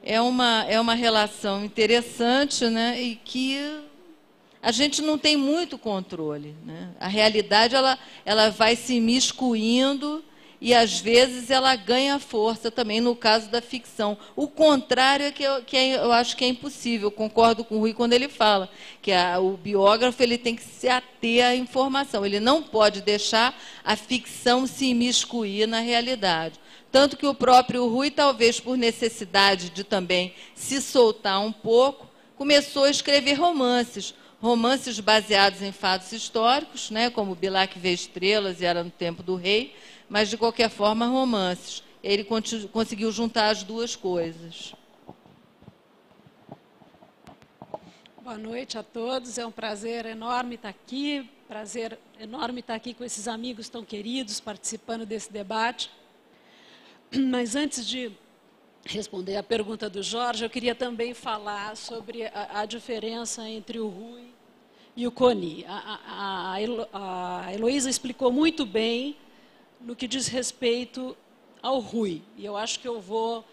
é uma relação interessante, né, e que a gente não tem muito controle, né? A realidade ela vai se imiscuindo e, às vezes, ela ganha força também no caso da ficção. O contrário é eu acho que é impossível. Eu concordo com o Rui quando ele fala que o biógrafo ele tem que se ater à informação. Ele não pode deixar a ficção se imiscuir na realidade. Tanto que o próprio Rui, talvez por necessidade de também se soltar um pouco, começou a escrever romances baseados em fatos históricos, né, como Bilac vê estrelas e Era no Tempo do Rei, mas, de qualquer forma, romances. Ele conseguiu juntar as duas coisas. Boa noite a todos, é um prazer enorme estar aqui, prazer enorme estar aqui com esses amigos tão queridos, participando desse debate. Mas antes de responder a pergunta do Jorge, eu queria também falar sobre a diferença entre o Rui e o Coni. A Heloísa explicou muito bem no que diz respeito ao Rui, e eu acho que eu vou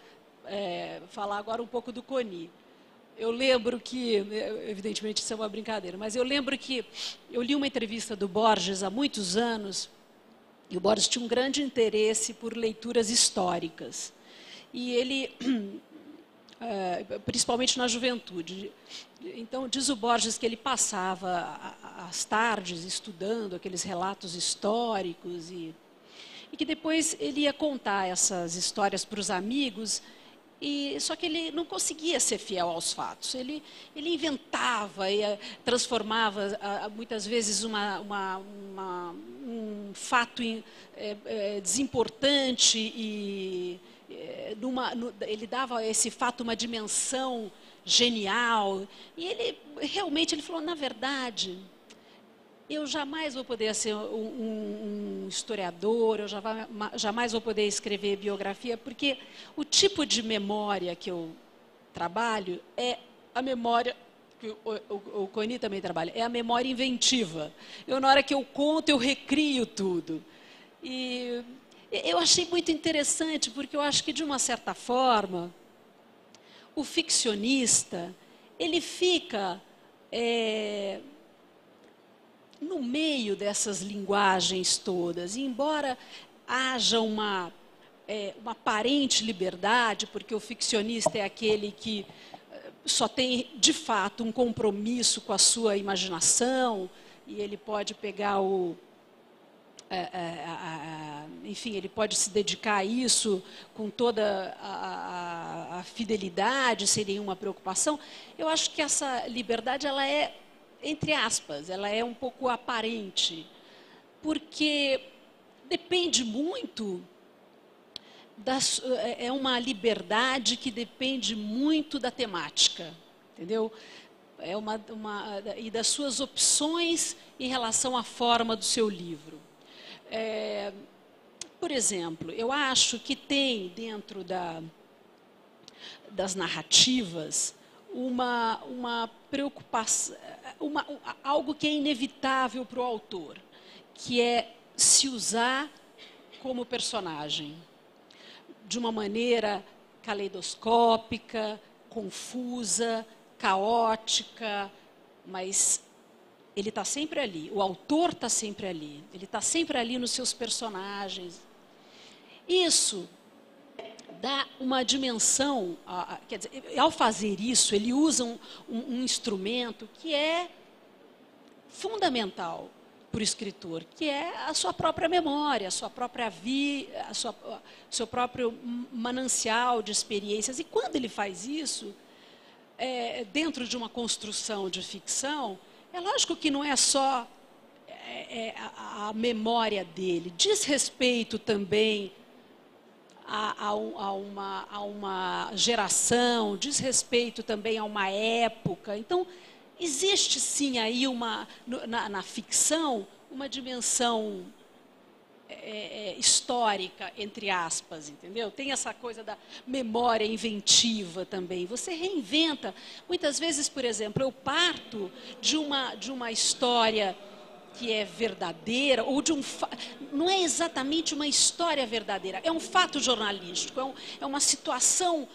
falar agora um pouco do Coni. Eu lembro que, evidentemente isso é uma brincadeira, mas eu lembro que eu li uma entrevista do Borges há muitos anos, e o Borges tinha um grande interesse por leituras históricas. E ele, principalmente na juventude, então diz o Borges que ele passava as tardes estudando aqueles relatos históricos e que depois ele ia contar essas histórias para os amigos, só que ele não conseguia ser fiel aos fatos. Ele inventava, transformava muitas vezes um fato desimportante ele dava a esse fato uma dimensão genial. E ele falou, na verdade, eu jamais vou poder ser um historiador, eu jamais vou poder escrever biografia, porque o tipo de memória que eu trabalho é a memória, que o Coni também trabalha, é a memória inventiva. Na hora que eu conto, eu recrio tudo. E eu achei muito interessante, porque eu acho que, de uma certa forma, o ficcionista, ele fica no meio dessas linguagens todas. E, embora haja uma aparente liberdade, porque o ficcionista é aquele que só tem, de fato, um compromisso com a sua imaginação, e ele pode pegar enfim, ele pode se dedicar a isso com toda a fidelidade, sem nenhuma preocupação. Eu acho que essa liberdade, ela é, entre aspas, ela é um pouco aparente, porque depende muito, é uma liberdade que depende muito da temática, entendeu? E das suas opções em relação à forma do seu livro. Por exemplo, eu acho que tem dentro das narrativas uma preocupação, algo que é inevitável para o autor, que é se usar como personagem, de uma maneira caleidoscópica, confusa, caótica, mas ele está sempre ali, o autor está sempre ali, ele está sempre ali nos seus personagens. Isso dá uma dimensão, quer dizer, ao fazer isso, ele usa um instrumento que é fundamental para o escritor, que é a sua própria memória, a sua própria vida, seu próprio manancial de experiências. E quando ele faz isso, dentro de uma construção de ficção, é lógico que não é só a memória dele, diz respeito também a uma geração, diz respeito também a uma época. Então, existe sim aí na ficção uma dimensão histórica, entre aspas, entendeu? Tem essa coisa da memória inventiva também. Você reinventa. Muitas vezes, por exemplo, eu parto de uma história que é verdadeira, ou não é exatamente uma história verdadeira, é um fato jornalístico, é uma situação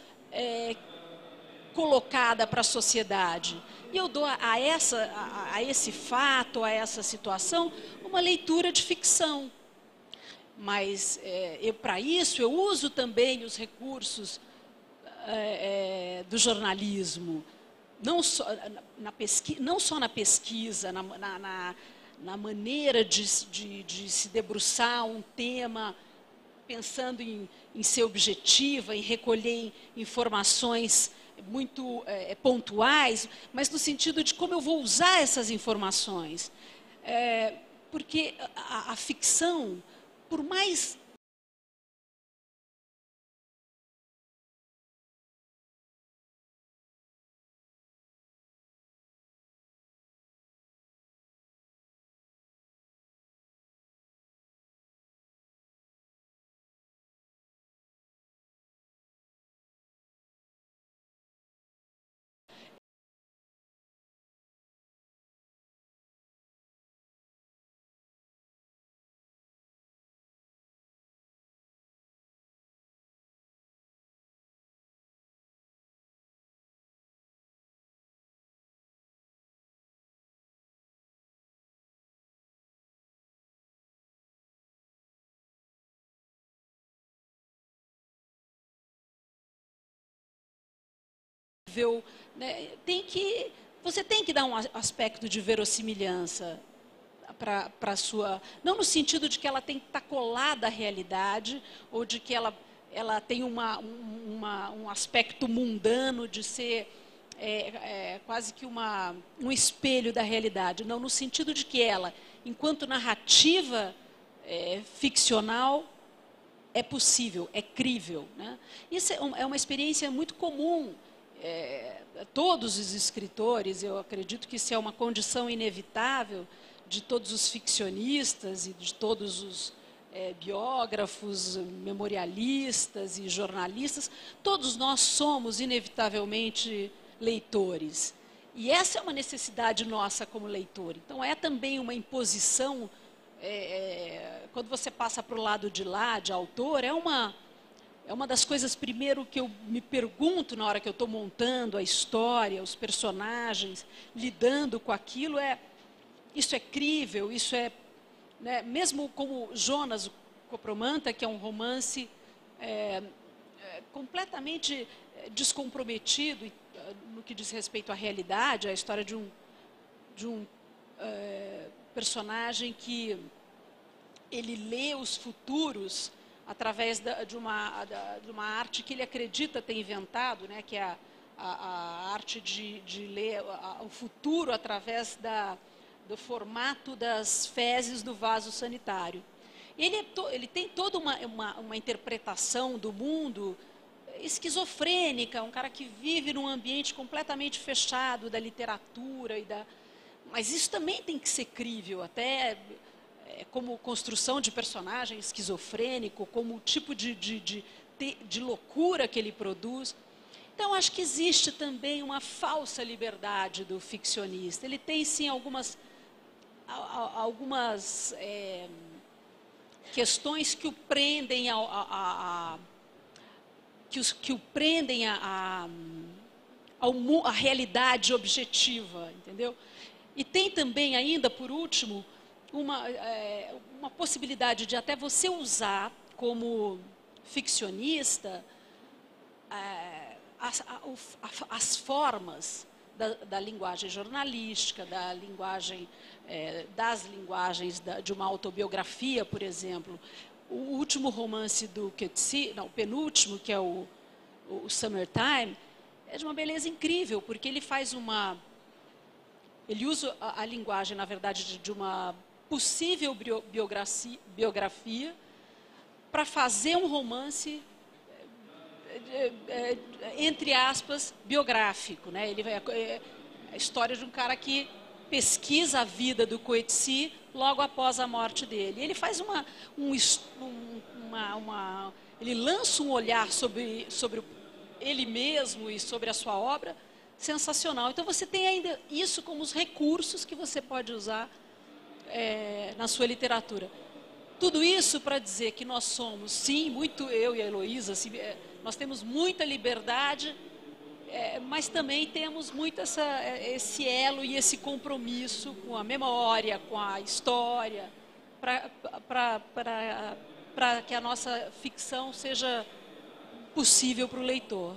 colocada para a sociedade. E eu dou a esse fato, a essa situação, uma leitura de ficção. Mas, para isso, eu uso também os recursos do jornalismo, não só na pesquisa, na maneira de se debruçar um tema, pensando em ser objetiva, em recolher informações muito pontuais, mas no sentido de como eu vou usar essas informações. Porque a ficção, por mais né, você tem que dar um aspecto de verossimilhança para a sua, não no sentido de que ela tem que estar colada à realidade ou de que ela tem um aspecto mundano de ser quase que um espelho da realidade. Não, no sentido de que ela, enquanto narrativa ficcional, é possível, é crível, né? Isso é uma experiência muito comum. Todos os escritores, eu acredito que isso é uma condição inevitável de todos os ficcionistas e de todos os biógrafos, memorialistas e jornalistas, todos nós somos inevitavelmente leitores. E essa é uma necessidade nossa como leitor. Então, é também uma imposição, quando você passa para o lado de lá, de autor, é uma das coisas, primeiro, que eu me pergunto na hora que eu estou montando a história, os personagens, lidando com aquilo, isso é crível, isso é... Né, mesmo como Jonas, o Copromanta, que é um romance completamente descomprometido no que diz respeito à realidade, a história de um personagem que ele lê os futuros através de uma arte que ele acredita ter inventado, né, que é a arte de ler o futuro através do formato das fezes do vaso sanitário. Ele tem toda uma interpretação do mundo esquizofrênica, um cara que vive num ambiente completamente fechado da literatura mas isso também tem que ser crível, até como construção de personagem esquizofrênico, como o tipo de loucura que ele produz. Então, acho que existe também uma falsa liberdade do ficcionista. Ele tem, sim, algumas questões que o prendem à realidade objetiva, entendeu? E tem também ainda, por último, uma possibilidade de até você usar como ficcionista as formas da linguagem jornalística, das linguagens de uma autobiografia, por exemplo. O último romance do Coetzee, não, o penúltimo, que é o Summertime, é de uma beleza incrível, porque ele ele usa a linguagem, na verdade, de uma possível biografia para fazer um romance, entre aspas, biográfico, né? É a história de um cara que pesquisa a vida do Coetzee logo após a morte dele. Ele faz ele lança um olhar sobre ele mesmo e sobre a sua obra sensacional. Então, você tem ainda isso como os recursos que você pode usar na sua literatura. Tudo isso para dizer que nós somos, sim, muito eu e a Heloísa, assim, nós temos muita liberdade mas também temos muito esse elo e esse compromisso com a memória, com a história, para que a nossa ficção seja possível para o leitor.